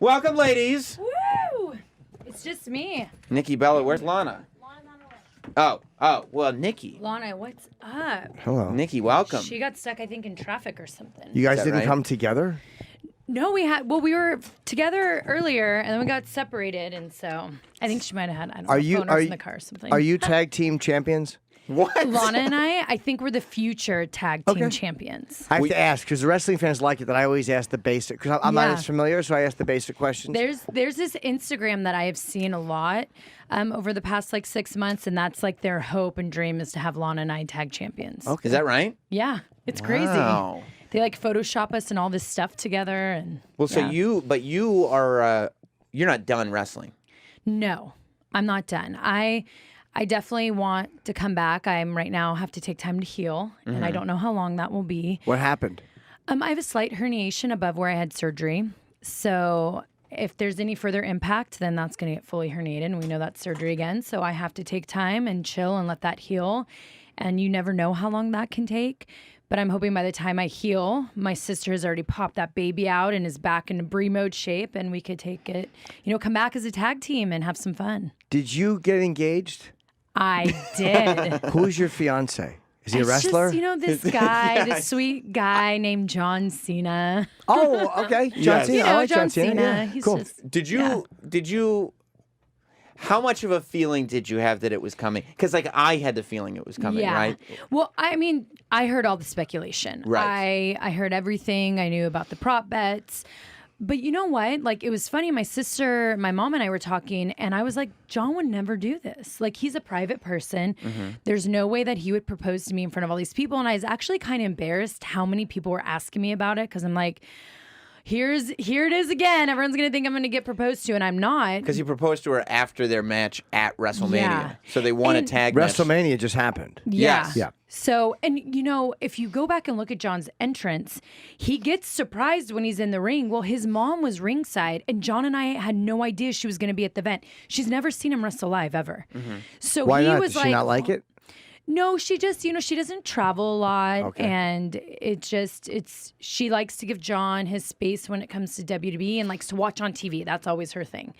Welcome, ladies. Woo! It's just me. Nikki, Bella, where's Lana? Lana's on her way. Oh, well, Nikki. Lana, what's up? Hello. Nikki, welcome. She got stuck, I think, in traffic or something. You guys that didn't right? come together? No, we were together earlier, and then we got separated, and so I think she might have had, I don't know, phoners in the car or something. Are you tag team champions? What? Lana and I think we're the future tag team champions. I have to ask, because the wrestling fans like it, that I always ask the basic, because I'm not as familiar, so I ask the basic questions. There's this Instagram that I have seen a lot over the past 6 months, and that's their hope and dream is to have Lana and I tag champions. Okay. Is that right? Yeah, it's Wow. crazy. They Photoshop us and all this stuff together, and Well, so you are, you're not done wrestling. No, I'm not done. I definitely want to come back. I'm right now have to take time to heal, and I don't know how long that will be. What happened? I have a slight herniation above where I had surgery. So if there's any further impact, then that's going to get fully herniated, and we know that's surgery again. So I have to take time and chill and let that heal. And you never know how long that can take. But I'm hoping by the time I heal, my sister has already popped that baby out and is back in Brie mode shape, and we could take it, come back as a tag team and have some fun. Did you get engaged? I did. Who's your fiance? Is he a wrestler? Just, this guy, this sweet guy named John Cena. Oh, okay. John Cena. I like John Cena. Cena. Yeah. He's Cool. just, Did you, how much of a feeling did you have that it was coming? Because, I had the feeling it was coming, right? Well, I heard all the speculation. Right. I heard everything. I knew about the prop bets. But you know what? It was funny. My sister, my mom and I were talking, and I was like, John would never do this. He's a private person. There's no way that he would propose to me in front of all these people. And I was actually kind of embarrassed how many people were asking me about it, because I'm like, here it is again. Everyone's going to think I'm going to get proposed to, and I'm not. Because he proposed to her after their match at WrestleMania. Yeah. So they won a tag match. WrestleMania just happened. Yeah. Yes. Yeah. So, and if you go back and look at John's entrance, he gets surprised when he's in the ring. Well, his mom was ringside, and John and I had no idea she was going to be at the event. She's never seen him wrestle live ever. So Why he not? was Does she not like it? No, she just, she doesn't travel a lot. Okay. And she likes to give John his space when it comes to WWE and likes to watch on TV. That's always her thing.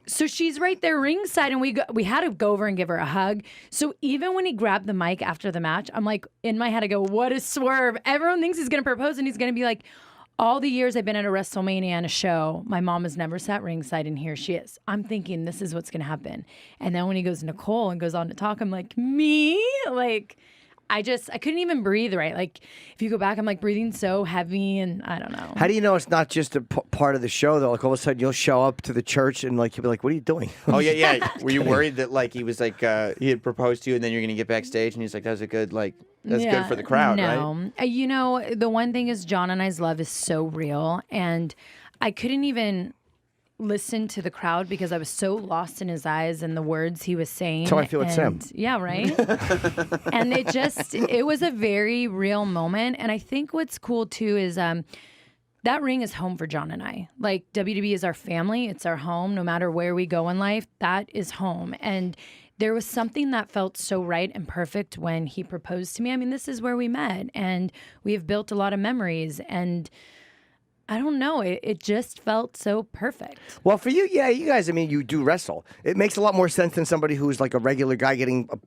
So she's right there ringside, and we had to go over and give her a hug. So even when he grabbed the mic after the match, I'm like, in my head, I go, what a swerve. Everyone thinks he's going to propose, and he's going to be like, all the years I've been at a WrestleMania and a show, my mom has never sat ringside, and here she is. I'm thinking this is what's going to happen. And then when he goes Nicole and goes on to talk, I'm like, me? I couldn't even breathe right. If you go back, I'm breathing so heavy, and I don't know. How do you know it's not just a part of the show, though? All of a sudden you'll show up to the church and you'll be like, what are you doing? Oh, yeah. Were you worried that he was he had proposed to you, and then you're going to get backstage, and he's like, that was a good, that's good for the crowd, right? No. The one thing is John and I's love is so real, and I couldn't even listen to the crowd because I was so lost in his eyes and the words he was saying. So I feel it's him. Yeah, right? And it was a very real moment. And I think what's cool too is that ring is home for John and I. WWE is our family. It's our home. No matter where we go in life, that is home. And there was something that felt so right and perfect when he proposed to me. This is where we met, and we have built a lot of memories, and I don't know. It just felt so perfect. Well, for you, yeah, you guys, you do wrestle. It makes a lot more sense than somebody who's a regular guy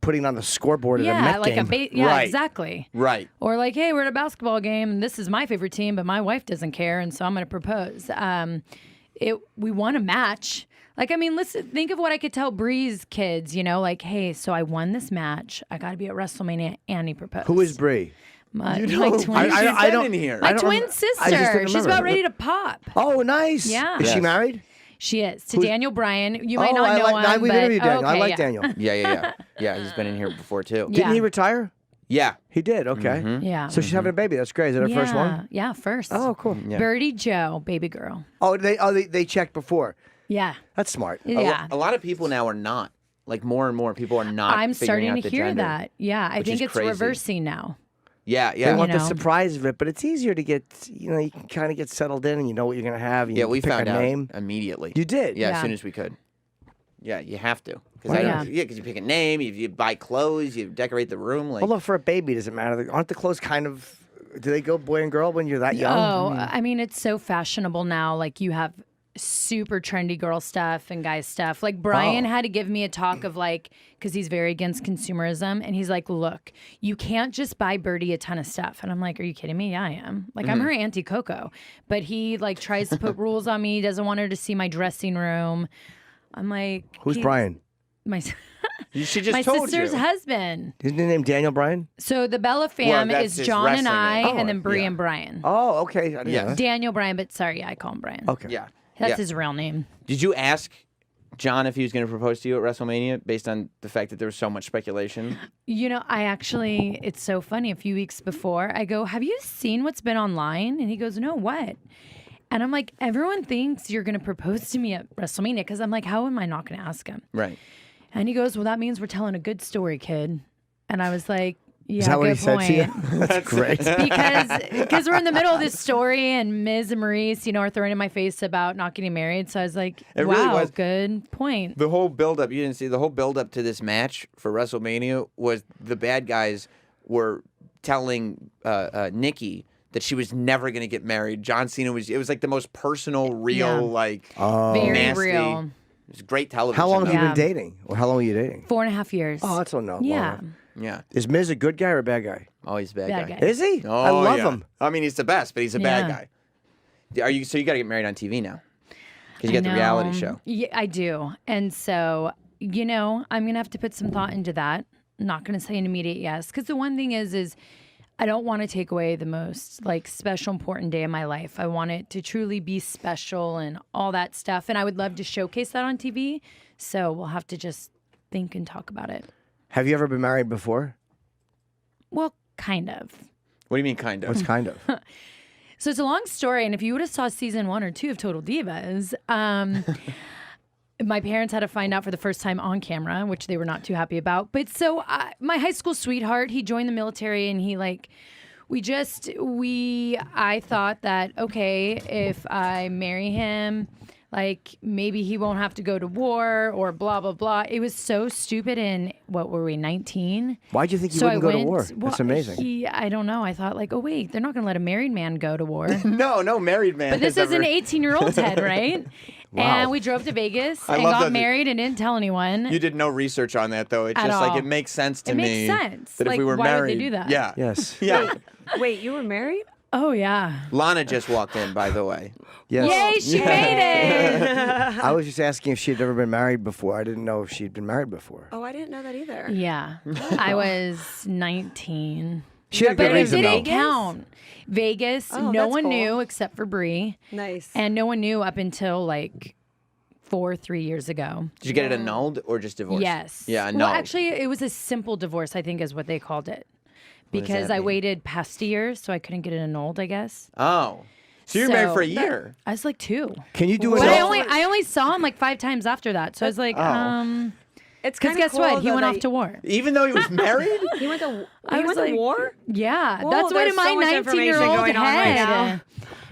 putting on the scoreboard at a Met game. Right. Exactly. Right. Or hey, we're at a basketball game, and this is my favorite team, but my wife doesn't care, and so I'm going to propose. We won a match. Listen, think of what I could tell Brie's kids, hey, so I won this match. I got to be at WrestleMania, and he proposed. Who is Brie? My twin I don't in here. My twin sister. She's about ready to pop. Oh, nice. Yeah. Is she married? She is. To Daniel Bryan. You might not know him. We've interviewed Daniel. I like yeah. Daniel. Yeah. Yeah, he's been in here before, too. Yeah. Didn't he retire? Yeah. He did, okay. Yeah. So she's having a baby. That's great. Is that her first one? Yeah, first. Oh, cool. Yeah. Birdie Joe, baby girl. Oh, they checked before. Yeah. That's smart. Yeah. A lot of people now are not. More and more people are not. I'm figuring starting out to the hear gender, that. Yeah, I which think is it's crazy. reversing now. Yeah. They want You the know. surprise of it, but it's easier to get, you can kind of get settled in and you know what you're going to have. You We pick found a out name. immediately. You did? Yeah, Yeah. as soon as we could. Yeah, you have to. Why not? Because you pick a name, you buy clothes, you decorate the room. Well, look, for a baby, does it matter? Aren't the clothes kind of, do they go boy and girl when you're that young? Oh, it's so fashionable now. You have super trendy girl stuff and guy stuff. Like Brian had to give me a talk of like, because he's very against consumerism, and he's like, look, you can't just buy Birdie a ton of stuff. And I'm like, are you kidding me? Yeah, I am. Like I'm her Auntie Coco, but he like tries to put rules on me. He doesn't want her to see my dressing room. I'm like, who's Brian? She just my told sister's you. husband. Isn't his name Daniel Bryan? So the Bella fam that's is his John and wrestling I, name. and then Bree and Brian. Oh, okay. I didn't know that. Daniel Bryan, but sorry, I call him Brian. Okay. Yeah. That's his real name. Did you ask John if he was going to propose to you at WrestleMania based on the fact that there was so much speculation? You know, it's so funny. A few weeks before, I go, have you seen what's been online? And he goes, no, what? And I'm like, everyone thinks you're going to propose to me at WrestleMania, because I'm like, how am I not going to ask him? Right. And he goes, well, that means we're telling a good story, kid. And I was like, yeah, Is that what he said to you? point. That's great. Because we're in the middle of this story, and Miz and Maurice, are throwing in my face about not getting married. So I was like, It wow, really was. good point. The whole build-up, you didn't see, the whole build-up to this match for WrestleMania was the bad guys were telling Nikki that she was never going to get married. John Cena it was like the most personal, real, Very nasty. real. It was great television. How long have you Yeah. been dating? Or how long were you dating? 4.5 years. Oh, that's no. yeah. Yeah. Is Miz a good guy or a bad guy? Oh, he's a bad, Bad guy. guy. Is he? Oh, I love yeah. him. I mean, he's the best, but he's a bad Yeah. guy. So you got to get married on TV now. Because you got the I reality know. show. Yeah, I do. And so, I'm going to have to put some thought into that. I'm not going to say an immediate yes. Because the one thing is I don't want to take away the most special, important day of my life. I want it to truly be special and all that stuff. And I would love to showcase that on TV. So we'll have to just think and talk about it. Have you ever been married before? Well, kind of. What do you mean, kind of? What's kind of? So it's a long story, and if you would have saw season 1 or 2 of Total Divas, my parents had to find out for the first time on camera, which they were not too happy about. But so my high school sweetheart, he joined the military, and he I thought that, okay, if I marry him, maybe he won't have to go to war or blah, blah, blah. It was so stupid. And what were we, 19? Why'd you think you So wouldn't I go to went- war? well, That's amazing. I don't know. I thought oh wait, they're not going to let a married man go to war. No married man. But this has is an ever- 18-year-old Ted, right? Wow. And we drove to Vegas and love got that- married and didn't tell anyone. You did no research on that, though. It's At just all. it makes sense to It me. makes sense. That if we were why married. would they do that? Yeah. Yes. Yeah. Wait, you were married? Oh, yeah. Lana just walked in, by the way. Yes. Yay, she made it. I was just asking if she'd ever been married before. I didn't know if she'd been married before. Oh, I didn't know that either. Yeah. I was 19. She had a But good it reason, didn't though. count. Vegas, Oh, no that's one cool. knew except for Bree. Nice. And no one knew up until 3 years ago. Did you get it annulled or just divorced? Yes. Yeah, annulled. Well, actually, it was a simple divorce, I think is what they called it. What does Because that I mean? waited past a year, so I couldn't get it annulled, I guess. Oh. So you were married So- for a year. I was 2. Can you do it? But I all? only saw him 5 times after that. So I was like, It's because kind of guess cool what? He though went that off to war. Even though he was married? He went to. I He was went to like- war. Yeah, Whoa, that's what there's in my so much information 19-year-old going on right head.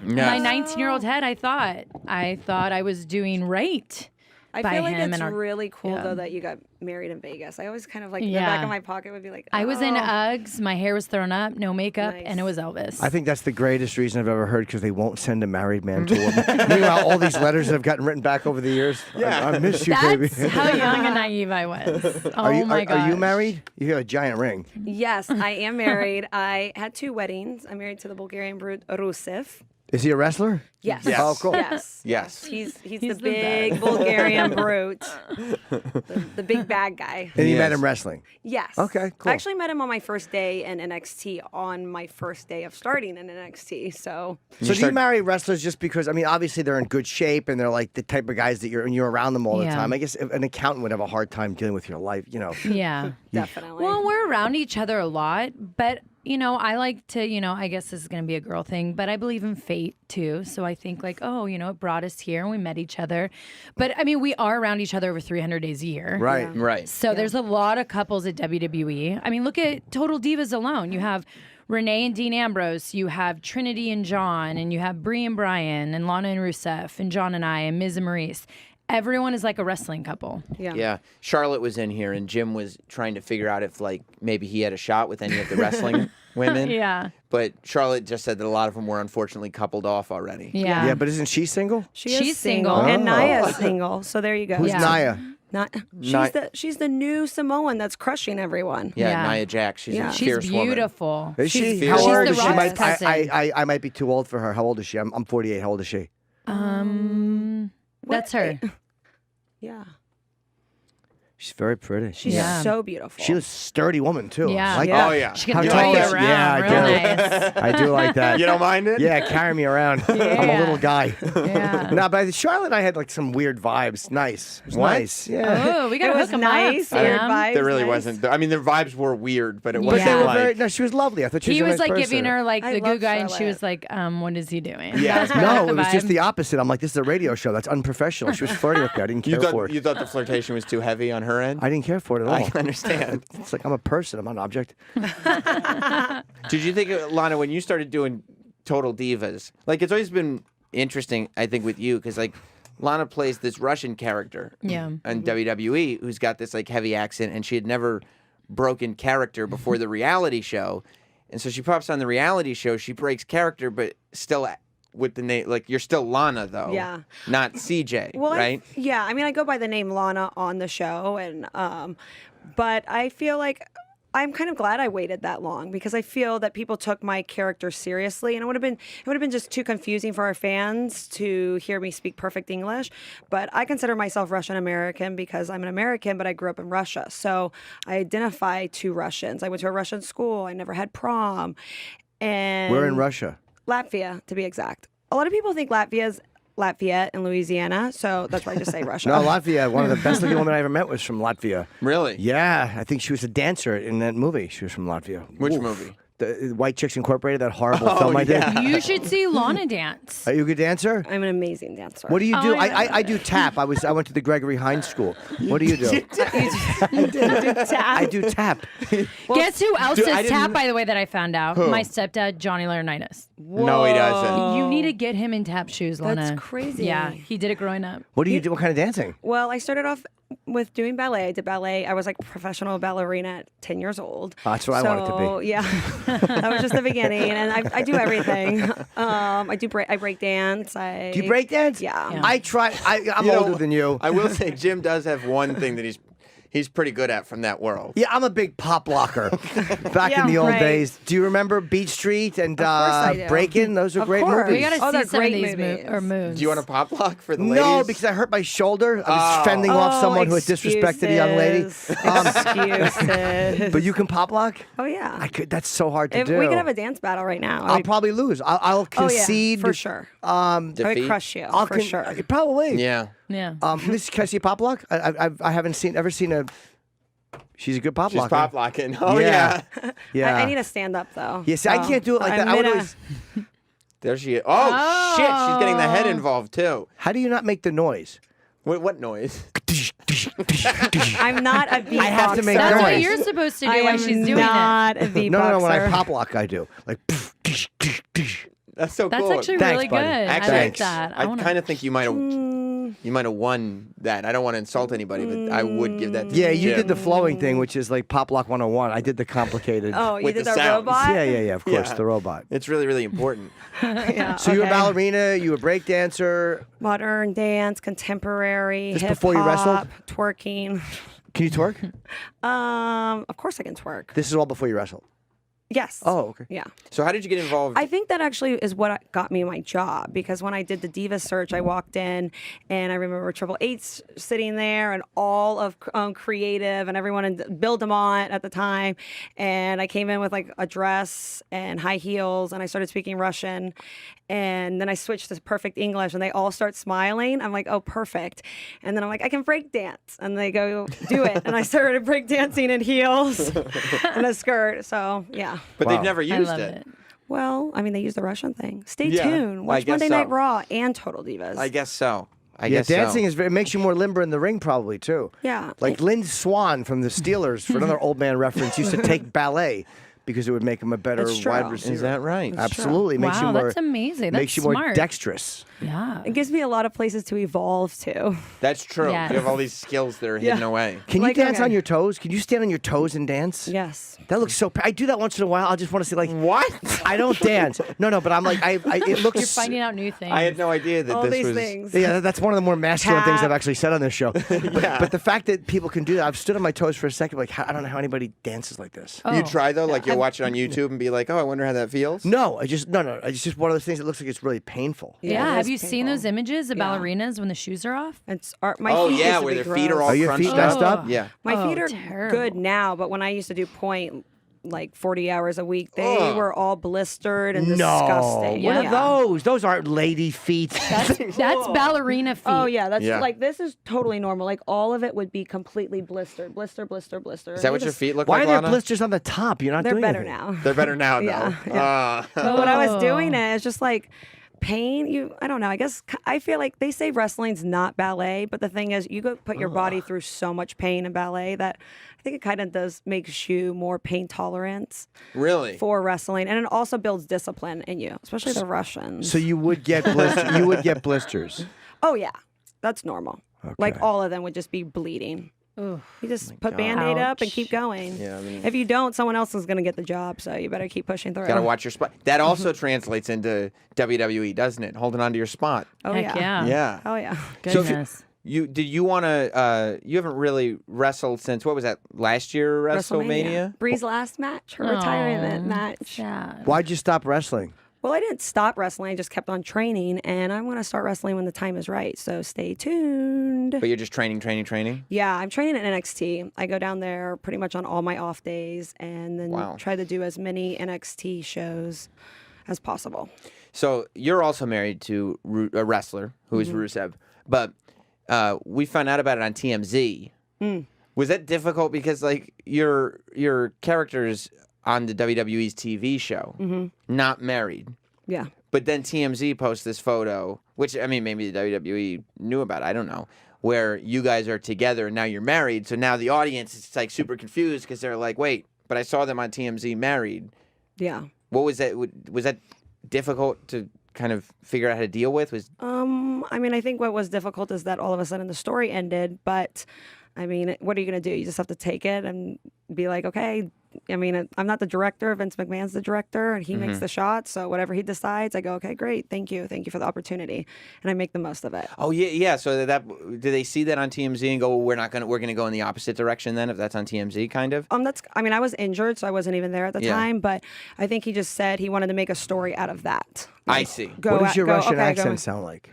now. My 19-year-old head, I thought I was doing right. I by feel like him it's and our- really cool yeah. though that you got married in Vegas. I always kind of in the Yeah. back of my pocket would be like, I was in oh. Uggs, my hair was thrown up, no makeup, Nice. and it was Elvis. I think that's the greatest reason I've ever heard because they won't send a married man to them. Meanwhile, all these letters that have gotten written back over the years. Yeah. I miss you, baby. That's how young and naive I was. Oh Are you, my god. are you married? You have a giant ring. Yes, I am married. I had 2 weddings. I'm married to the Bulgarian brute Rusev. Is he a wrestler? Yes. Yes. Oh, cool. Yes. Yes. He's He's the the big best. Bulgarian brute, the big bad guy. And you met Yes. him wrestling. Yes. Okay, cool. I actually met him on my first day in NXT on my first day of starting in NXT. So So do you marry wrestlers just because, obviously they're in good shape and they're like the type of guys that you're around them all the Yeah. time. I guess an accountant would have a hard time dealing with your life, Yeah. definitely. Well, we're around each other a lot, but I like to, I guess this is going to be a girl thing, but I believe in fate too. So I think it brought us here and we met each other. But we are around each other over 300 days a year. Right. Right. So there's a lot of couples at WWE. Look at Total Divas alone. You have Renee and Dean Ambrose, you have Trinity and John, and you have Brie and Brian, and Lana and Rusev, and John and I, and Miz and Maurice. everyone is like a wrestling couple. Yeah. Yeah. Charlotte was in here, and Jim was trying to figure out if, like, maybe he had a shot with any of the wrestling women. Yeah. But Charlotte just said that a lot of them were unfortunately coupled off already. Yeah. Yeah, but isn't she single? She's single. and Oh. Naya's single. So there you go. Who's Yeah. Naya? She's the new Samoan that's crushing everyone. Yeah, Yeah. Nia Jax. She's Yeah. a She's fierce woman. beautiful. Is she? She's How fierce. old She's is the she? Rock's cousin. I might be too old for her. How old is she? I'm 48. How old is she? That's her. Yeah. She's very pretty. She's Yeah. so beautiful. She was a sturdy woman too. Yeah. I like Yeah. that. Oh, yeah. She How can tall throw you is she? around. Yeah, I Real do. nice. I do like that. You don't mind it? Yeah, carry me around. I'm a Yeah. little guy. Yeah. No, but Charlotte and I had like some weird vibes. Nice. It was What? nice. Yeah. Oh, we it gotta was hook 'em nice. up. Weird Sam. vibes. There really nice. wasn't. I mean, their vibes were weird, but it But wasn't they were like... very. No, she was lovely. I thought she was He a was nice like person. giving her like I the love goo guy, and she Charlotte. was like, "What is he doing?" Yeah. That was probably No, the it was just vibe. the opposite. I'm like, this is a radio show. That's unprofessional. She was flirting with me. I didn't care for it. You thought the flirtation was too heavy on her end? I didn't care for it at all. I understand. It's like I'm a person. I'm not an object. Did you think, Lana, when you started doing Total Divas, like, it's always been interesting, I think, with you, because, like, Lana plays this Russian character Yeah. on WWE who's got this, like, heavy accent, and she had never broken character before the reality show. And so she pops on the reality show, she breaks character, but still with the name, like, you're still Lana, though. Yeah. Not CJ, Well, right? I mean, I go by the name Lana on the show, and but I feel like I'm kind of glad I waited that long because I feel that people took my character seriously, and it would have been just too confusing for our fans to hear me speak perfect English. But I consider myself Russian American because I'm an American, but I grew up in Russia, so I identify to Russians. I went to a Russian school. I never had prom, and We're in Russia. Latvia, to be exact. A lot of people think Latvia's Lafayette in Louisiana, so that's why I just say Russia. No, Latvia. One of the best looking women I ever met was from Latvia. Really? Yeah, I think she was a dancer in that movie. She was from Latvia. Which Oof. movie? The White Chicks Incorporated, that horrible film I did. yeah. You should see Lana dance. Are you a good dancer? I'm an amazing dancer. What do you do? Oh, yeah. I do tap. I went to the Gregory Hines School. What do you do? I do tap. Guess who else dude, I does didn't- tap, by the way, that I found out? Who? My stepdad, Johnny Laurinaitis. No, he doesn't. You need to get him in tap shoes, Lana. That's crazy. Yeah, he did it growing up. What do you do? What kind of dancing? Well, I started off with doing ballet. I did ballet. I was like a professional ballerina at 10 years old. Oh, that's what I wanted to be. So, yeah, that was just the beginning. And I do everything. I break dance. Do you break dance? Yeah. I try. I'm You know, older than you. I will say Jim does have one thing that he's pretty good at from that world. Yeah, I'm a big pop locker. Back Yeah, in the old right. days. Do you remember Beach Street and course I do. Breakin'? Those are Of great course. movies. We gotta Oh, see they're some of great these movies. moves. Do you want a pop lock for the No, ladies? because I hurt my shoulder. I was fending off someone who had disrespected a young lady. Excuses. But you can pop lock? Oh yeah. I could. That's so hard to If do. we could have a dance battle right now. I'll probably lose. I'll oh yeah, concede. for sure. Um, I would Defeat? crush you I'll for sure. Probably. Yeah. Yeah. Can I see a pop lock? I haven't ever seen a. She's a good pop She's locker. pop locking. Oh, Yeah. yeah. Yeah. I need to stand up though. Yeah, see, I can't do it like that. I would always. There she is. Oh, shit. She's getting the head involved, too. How do you not make the noise? What noise? I'm not a beatboxer. I have to make That's noise. what you're supposed to do I while am she's doing not it. a beatboxer. No, when I pop lock, I do like. That's so That's cool. actually Thanks, really buddy. good. Actually, I like that. I wanna- kind of think you might have won that. I don't want to insult anybody, but I would give that to Yeah, you Jim. did the flowing thing, which is like pop lock 101. I did the complicated. Oh, you With did the the sounds. robot? Yeah, of course, Yeah. the robot. It's really, really important. Yeah, So you were a okay. ballerina, you were a break dancer. Modern dance, contemporary, Just hip before you wrestled? hop, twerking. Can you twerk? Of course I can twerk. This is all before you wrestled. Yes. Oh, okay. Yeah. So how did you get involved? I think that actually is what got me my job because when I did the Divas search, I walked in and I remember Triple H sitting there and all of creative and everyone in Bill DeMont at the time. And I came in with like a dress and high heels and I started speaking Russian. And then I switched to perfect English and they all start smiling. I'm like, oh, perfect. And then I'm like, I can break dance. And they go, do it. And I started break dancing in heels and a skirt. So, yeah. but Wow. they've never I used love it. it. Well, I mean, they use the Russian thing. Stay Yeah, tuned. I Watch guess Monday so. Night Raw and Total Divas. I guess so. I Yeah, guess dancing so. is it makes you more limber in the ring, probably too. Yeah. Like Lynn Swan from the Steelers, for another old man reference, used to take ballet because it would make him a better That's true. wide receiver. Is that right? Absolutely. Makes you Wow, more, that's amazing. makes That's you more smart. dexterous. Yeah. It gives me a lot of places to evolve to. That's true. Yes. You have all these skills that are hidden away. Can you Like, dance okay. on your toes? Can you stand on your toes and dance? Yes. That looks so. I do that once in a while. I just want to see like What? I don't dance. No, but I'm like it looks. You're finding out new things. I had no idea that All this these was. things. Yeah, that's one of the more masculine things I've Tap. actually said on this show. But the fact that people can do that, I've stood on my toes for a second. Like I don't know how anybody dances like this. Oh. You try though, like you'll watch it on YouTube and be like, "Oh, I wonder how that feels." No. It's just one of those things that looks like it's really painful. Yeah, it have is you seen painful. those images of Yeah. ballerinas when the shoes are off? It's my Oh feet yeah, used to where be their feet are gross. all Are your crunched feet up. messed up? Yeah. My Oh, feet are terrible. good now, but when I used to do point like 40 hours a week, they Ugh. were all blistered and No. disgusting. What Yeah. are those? Those aren't lady feet. That's ballerina feet. Oh yeah, that's Yeah. like this is totally normal. Like all of it would be completely blistered, blister. Is that what your feet look Why like, are there Lana? blisters on the top? You're not They're doing better anything. now. They're better now, though. Yeah, But when I was doing it, it's just like pain. I don't know. I guess I feel like they say wrestling's not ballet, but the thing is, you go put your body through so much pain in ballet that I think it kind of does makes you more pain tolerant Really? for wrestling, and it also builds discipline in you, especially the Russians. So you would get blisters. You would get blisters. Oh yeah, that's normal. Like Okay. all of them would just be bleeding. Ooh. You just put Band-Aid up and Ouch. keep going. Yeah, I mean- if you don't, someone else is going to get the job, so you better keep pushing through. Gotta watch your spot. That also translates into WWE, doesn't it? Holding on to your spot. Oh Heck yeah. Yeah. Oh yeah. So if Goodness. you want to? You haven't really wrestled since what was that last year? WrestleMania. Bree's last match, her Aw, retirement match. Sad. Why'd you stop wrestling? Well, I didn't stop wrestling. I just kept on training, and I'm going to start wrestling when the time is right. So stay tuned. But you're just training. Yeah, I'm training at NXT. I go down there pretty much on all my off days, and then Wow. try to do as many NXT shows as possible. So you're also married to a wrestler who is Rusev, but we found out about it on TMZ. Was that difficult because like your characters on the WWE's TV show, not married, Yeah. but then TMZ posts this photo, which I mean maybe the WWE knew about, I don't know, where you guys are together and now you're married. So now the audience is like super confused because they're like, wait, but I saw them on TMZ married. Yeah. What was that? Was that difficult to kind of figure out how to deal with? I mean, I think what was difficult is that all of a sudden the story ended, but I mean, what are you going to do? You just have to take it and be like, okay. I mean, I'm not the director. Vince McMahon's the director, and he makes the shots. So whatever he decides, I go, okay, great, thank you for the opportunity, and I make the most of it. Oh yeah. So that do they see that on TMZ and go, well, we're gonna go in the opposite direction then if that's on TMZ kind of? I mean, I was injured, so I wasn't even there at the Yeah. time, but I think he just said he wanted to make a story out of that. I see. What does your Russian accent sound like?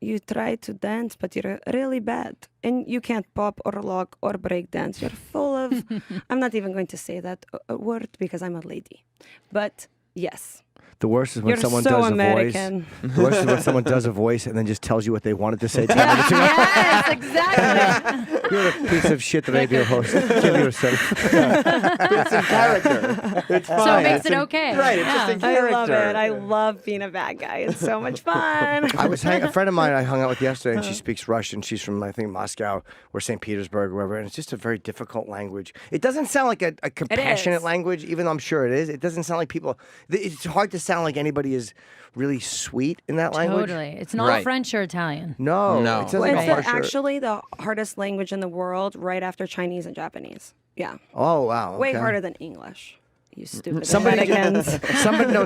You try to dance, but you're really bad. And you can't pop or lock or break dance. You're full of... I'm not even going to say that word because I'm a lady. But yes. The worst is when You're someone so does American. a voice. The worst is when someone does a voice and then just tells you what they wanted to say 10 minutes ago. Yes, exactly. You're a piece of shit radio host. Kill yourself. It's in character. It's fine. So it makes It's it in- okay. Right. It's just in Yeah. I character. love it. I love being a bad guy. It's so much fun. A friend of mine I hung out with yesterday, and she speaks Russian. She's from, I think, Moscow or St. Petersburg or wherever, and it's just a very difficult language. It doesn't sound like a compassionate language, even though I'm sure it is. It doesn't sound like people... It's hard to sound like anybody is really sweet in that language. Totally. It's not Right. French or Italian. No. No. It sounds Well, like it's a harsher... actually the hardest language in the world right after Chinese and Japanese. Yeah. Oh, wow. Way okay. harder than English. You stupid Somebody, Americans.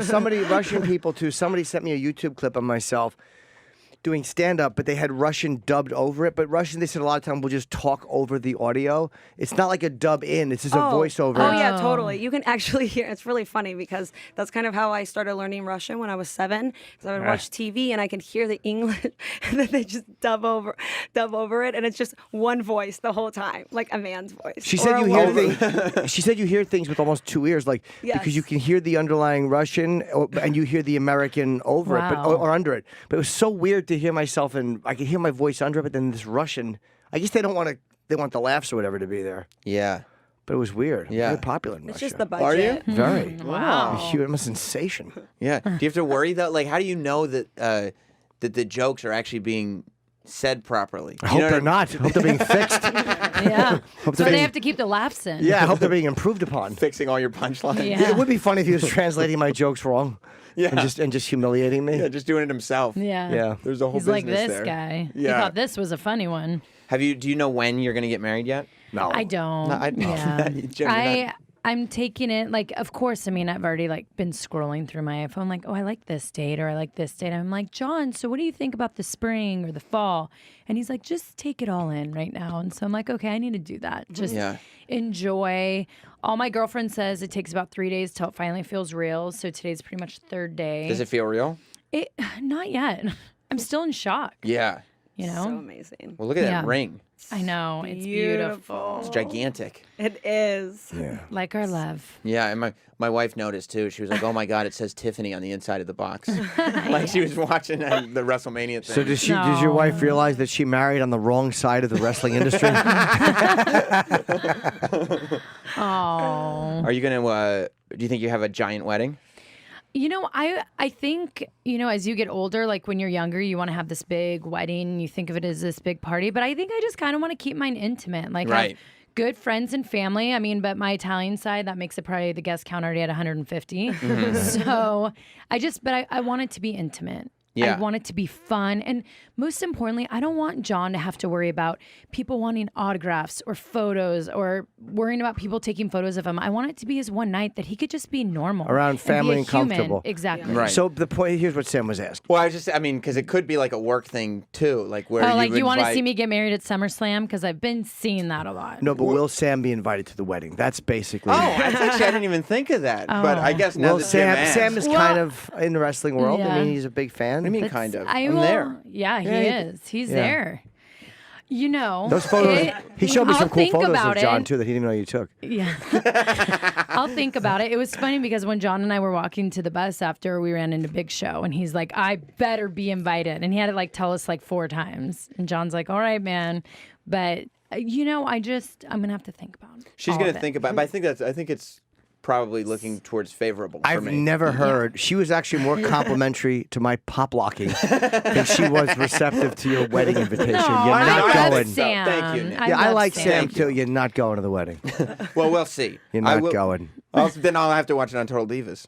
somebody, Russian people too. Somebody sent me a YouTube clip of myself doing stand-up, but they had Russian dubbed over it. But Russian, they said a lot of times will just talk over the audio. It's not like a dub in. It's just a voiceover. Oh yeah, totally. You can actually hear. It's really funny because that's kind of how I started learning Russian when I was 7. Because I would watch TV and I could hear the English, and then they just dub over it, and it's just one voice the whole time, like a man's voice. She or said a you hear woman. things. She said you hear things with almost 2 ears, like because you Yes. can hear the underlying Russian and you hear the American over it, Wow. or under it. But it was so weird to hear myself, and I could hear my voice under it. But then this Russian, I guess they don't want to. They want the laughs or whatever to be there. Yeah. But it was weird. Yeah. Very popular in It's Russia. just the budget. Are you? Very. Wow. Huge. I'm a sensation. Yeah. Do you have to worry though? Like, how do you know that that the jokes are actually being said properly. I hope they're not. I hope they're being fixed. Yeah. Hope So they're they being- have to keep the laughs in. Yeah, I hope they're being improved upon. Fixing all your punchlines. Yeah. It would be funny if he was translating my jokes wrong. Yeah. And just humiliating me. Yeah, just doing it himself. Yeah. Yeah. There's a whole He's like business this there. guy. He Yeah. thought this was a funny one. Do you know when you're going to get married yet? No. I don't. No, yeah. Jen, you're not- I'm taking it like, of course. I mean, I've already like been scrolling through my iPhone, like, oh, I like this date or I like this date. I'm like, John, so what do you think about the spring or the fall? And he's like, just take it all in right now. And so I'm like, okay, I need to do that. Just enjoy. All my girlfriend says it takes about 3 days till it finally feels real. So today's pretty much the third day. Does it feel real? Not yet. I'm still in shock. Yeah. You know? So amazing. Well, look at Yeah. that ring. I know. It's Beautiful. beautiful. It's gigantic. It is. Yeah. Like our love. Yeah, and my wife noticed too. She was like, "Oh my God, it says Tiffany on the inside of the box." Like she was watching the WrestleMania thing. So does your No. wife realize that she married on the wrong side of the wrestling industry? Oh. Are you gonna? Do you think you have a giant wedding? You know, I think, you know, as you get older, like when you're younger, you want to have this big wedding. You think of it as this big party. But I think I just kind of want to keep mine intimate. Like, I Right. have good friends and family. I mean, but my Italian side, that makes it probably the guest count already at 150. So I want it to be intimate. Yeah. I want it to be fun. And most importantly, I don't want John to have to worry about people wanting autographs or photos or worrying about people taking photos of him. I want it to be his one night that he could just be normal. Around be family a and human. comfortable. Exactly. Right. So the point here's what Sam was asking. Well, I mean, because it could be like a work thing too, like where Oh, like would you want to invite- see me get married at SummerSlam? Because I've been seeing that a lot. No, but will Sam be invited to the wedding? That's basically. Oh, actually, I didn't even think of that. But I guess now Well, that Jim asked- Sam is Well, kind of in the wrestling world. I yeah. mean, he's a big fan. What do you mean, That's- kind of? I I'm will- there. Yeah, he Yeah, is. He's yeah. there. You know, Those photos. He showed me I'll some cool think photos about of John it. too that he didn't even know you took. Yeah. I'll think about it. It was funny because when John and I were walking to the bus after we ran into Big Show, and he's like, I better be invited. And he had to like tell us like 4 times. And John's like, all right, man. But, you know, I'm going to have to think about it. She's all going of to it. think about it. But I think it's probably looking towards favorable for I've me. never heard. She was actually more complimentary to my pop locking than she was receptive to your wedding invitation. No, You're I not love going. Sam. Thank you, Nick. Yeah, I love like Sam. Sam too. You're not going to the wedding. Well, we'll see. You're I not will- going. Then I'll have to watch it on Total Divas.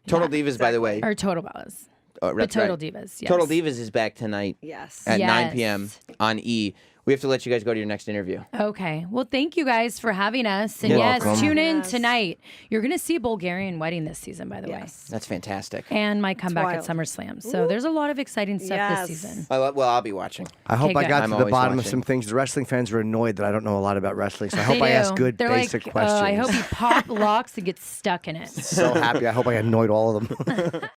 Total Divas, by the way. Or Total Bellas. Oh, But that's Total right. Divas, yes. Total Divas is back tonight Yes. at 9 Yes. p.m. on E. We have to let you guys go to your next interview. Okay. Well, thank you guys for having us. And You're yes, welcome. tune in Yes. tonight. You're going to see a Bulgarian wedding this season, by the way. Yes. That's fantastic. And my comeback at wild. SummerSlam. So there's a lot of exciting stuff Yes. this season. Well, I'll be watching. I hope Okay, I good. got I'm to the always bottom of watching. some things. The wrestling fans were annoyed that I don't know a lot about wrestling, so I hope They I asked do. good They're basic like, questions. I hope you pop locks and get stuck in it. So happy. I hope I annoyed all of them.